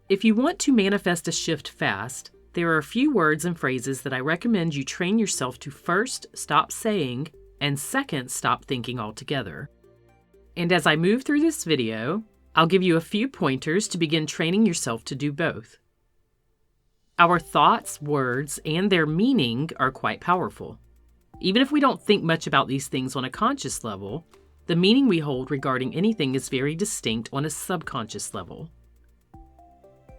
If you want to manifest a shift fast, there are a few words and phrases that I recommend you train yourself to first stop saying and second stop thinking altogether. And as I move through this video, I'll give you a few pointers to begin training yourself to do both. Our thoughts, words, and their meaning are quite powerful. Even if we don't think much about these things on a conscious level, the meaning we hold regarding anything is very distinct on a subconscious level.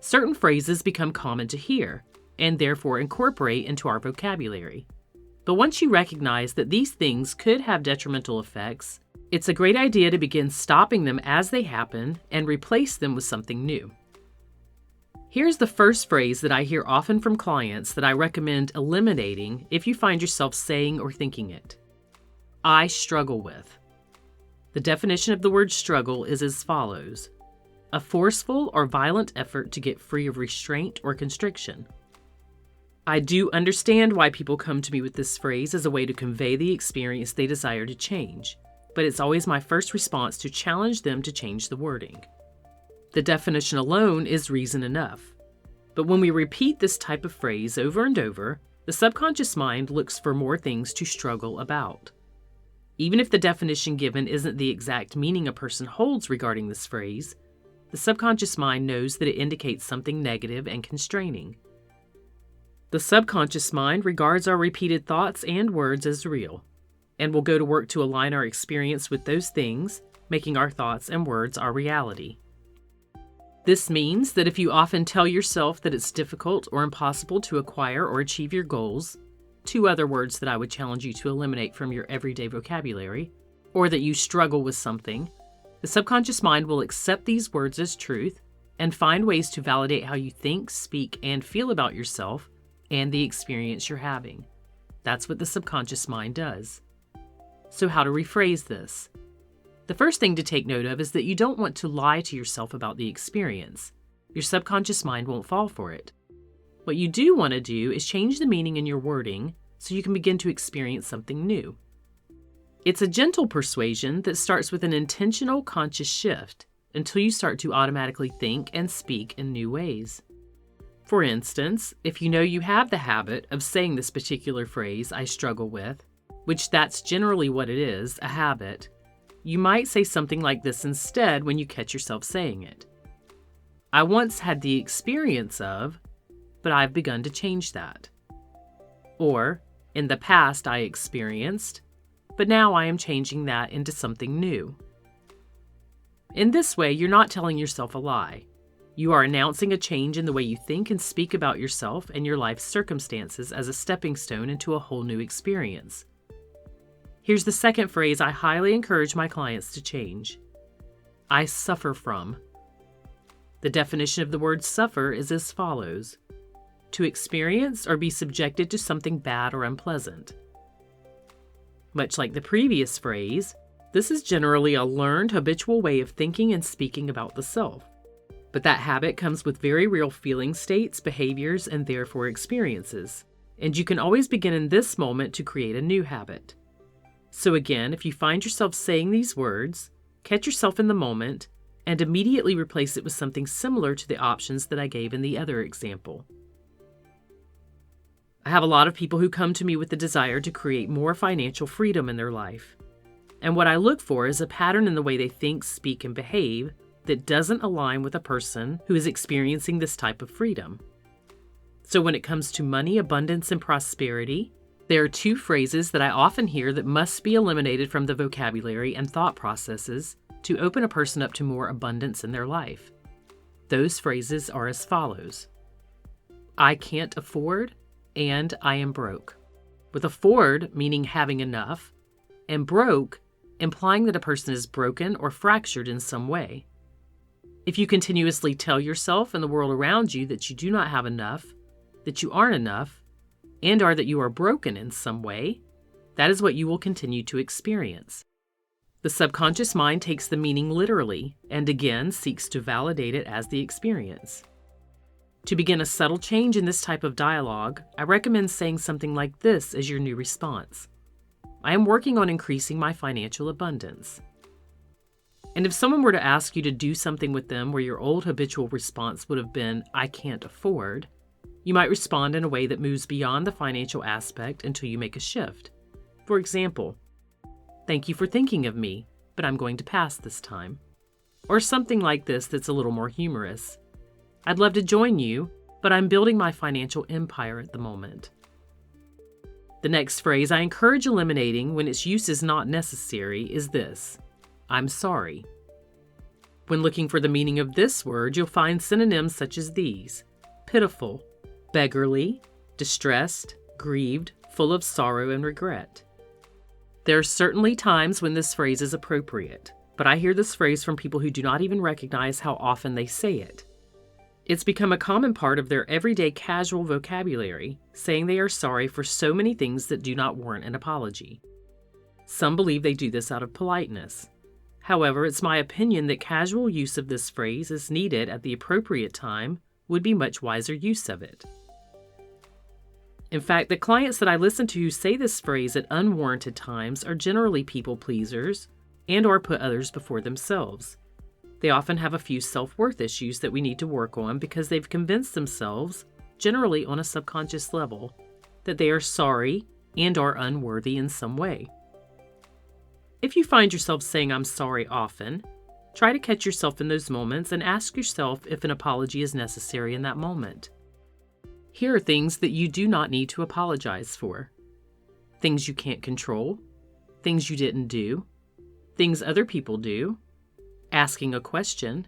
Certain phrases become common to hear, and therefore incorporate into our vocabulary. But once you recognize that these things could have detrimental effects, it's a great idea to begin stopping them as they happen and replace them with something new. Here's the first phrase that I hear often from clients that I recommend eliminating if you find yourself saying or thinking it. I struggle with. The definition of the word struggle is as follows: a forceful or violent effort to get free of restraint or constriction. I do understand why people come to me with this phrase as a way to convey the experience they desire to change, but it's always my first response to challenge them to change the wording. The definition alone is reason enough. But when we repeat this type of phrase over and over, the subconscious mind looks for more things to struggle about. Even if the definition given isn't the exact meaning a person holds regarding this phrase, the subconscious mind knows that it indicates something negative and constraining. The subconscious mind regards our repeated thoughts and words as real, and will go to work to align our experience with those things, making our thoughts and words our reality. This means that if you often tell yourself that it's difficult or impossible to acquire or achieve your goals, two other words that I would challenge you to eliminate from your everyday vocabulary, or that you struggle with something, the subconscious mind will accept these words as truth and find ways to validate how you think, speak, and feel about yourself and the experience you're having. That's what the subconscious mind does. So how to rephrase this? The first thing to take note of is that you don't want to lie to yourself about the experience. Your subconscious mind won't fall for it. What you do want to do is change the meaning in your wording so you can begin to experience something new. It's a gentle persuasion that starts with an intentional conscious shift until you start to automatically think and speak in new ways. For instance, if you know you have the habit of saying this particular phrase, I struggle with, which that's generally what it is, a habit, you might say something like this instead when you catch yourself saying it. I once had the experience of, but I've begun to change that. Or, in the past I experienced, but now I am changing that into something new. In this way, you're not telling yourself a lie. You are announcing a change in the way you think and speak about yourself and your life's circumstances as a stepping stone into a whole new experience. Here's the second phrase I highly encourage my clients to change. I suffer from. The definition of the word suffer is as follows: to experience or be subjected to something bad or unpleasant. Much like the previous phrase, this is generally a learned habitual way of thinking and speaking about the self. But that habit comes with very real feeling states, behaviors, and therefore experiences. And you can always begin in this moment to create a new habit. So again, if you find yourself saying these words, catch yourself in the moment and immediately replace it with something similar to the options that I gave in the other example. I have a lot of people who come to me with the desire to create more financial freedom in their life. And what I look for is a pattern in the way they think, speak, and behave that doesn't align with a person who is experiencing this type of freedom. So when it comes to money, abundance, and prosperity, there are two phrases that I often hear that must be eliminated from the vocabulary and thought processes to open a person up to more abundance in their life. Those phrases are as follows: I can't afford, and I am broke. With afford meaning having enough, and broke implying that a person is broken or fractured in some way. If you continuously tell yourself and the world around you that you do not have enough, that you aren't enough, and/or that you are broken in some way, that is what you will continue to experience. The subconscious mind takes the meaning literally and again seeks to validate it as the experience. To begin a subtle change in this type of dialogue, I recommend saying something like this as your new response. I am working on increasing my financial abundance. And if someone were to ask you to do something with them where your old habitual response would have been, "I can't afford," you might respond in a way that moves beyond the financial aspect until you make a shift. For example, "Thank you for thinking of me, but I'm going to pass this time." Or something like this that's a little more humorous. "I'd love to join you, but I'm building my financial empire at the moment." The next phrase I encourage eliminating when its use is not necessary is this: "I'm sorry." When looking for the meaning of this word, you'll find synonyms such as these: pitiful, beggarly, distressed, grieved, full of sorrow and regret. There are certainly times when this phrase is appropriate, but I hear this phrase from people who do not even recognize how often they say it. It's become a common part of their everyday casual vocabulary, saying they are sorry for so many things that do not warrant an apology. Some believe they do this out of politeness. However, it's my opinion that casual use of this phrase as needed at the appropriate time would be much wiser use of it. In fact, the clients that I listen to who say this phrase at unwarranted times are generally people pleasers and/or put others before themselves. They often have a few self-worth issues that we need to work on because they've convinced themselves, generally on a subconscious level, that they are sorry and are unworthy in some way. If you find yourself saying "I'm sorry" often, try to catch yourself in those moments and ask yourself if an apology is necessary in that moment. Here are things that you do not need to apologize for. Things you can't control, things you didn't do, things other people do, asking a question,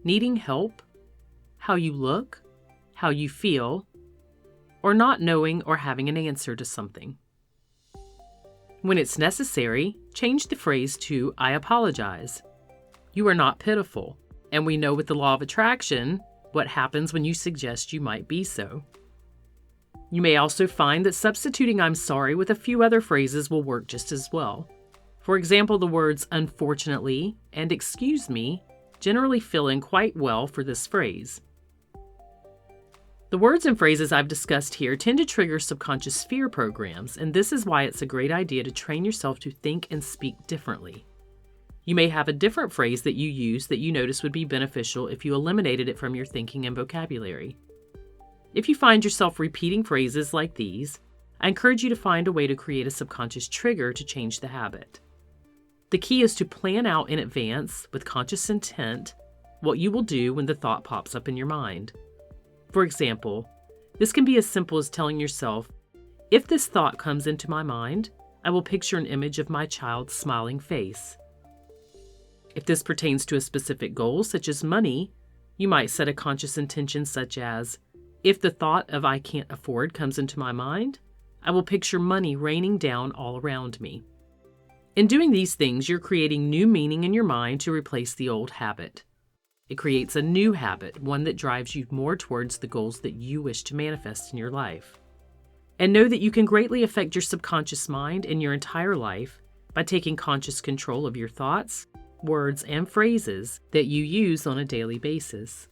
needing help, how you look, how you feel, or not knowing or having an answer to something. When it's necessary, change the phrase to "I apologize." You are not pitiful, and we know with the law of attraction what happens when you suggest you might be so. You may also find that substituting "I'm sorry" with a few other phrases will work just as well. For example, the words "unfortunately" and "excuse me" generally fill in quite well for this phrase. The words and phrases I've discussed here tend to trigger subconscious fear programs, and this is why it's a great idea to train yourself to think and speak differently. You may have a different phrase that you use that you notice would be beneficial if you eliminated it from your thinking and vocabulary. If you find yourself repeating phrases like these, I encourage you to find a way to create a subconscious trigger to change the habit. The key is to plan out in advance, with conscious intent, what you will do when the thought pops up in your mind. For example, this can be as simple as telling yourself, "If this thought comes into my mind, I will picture an image of my child's smiling face." If this pertains to a specific goal, such as money, you might set a conscious intention such as, "If the thought of I can't afford comes into my mind, I will picture money raining down all around me." In doing these things, you're creating new meaning in your mind to replace the old habit. It creates a new habit, one that drives you more towards the goals that you wish to manifest in your life. And know that you can greatly affect your subconscious mind and your entire life by taking conscious control of your thoughts, words, and phrases that you use on a daily basis.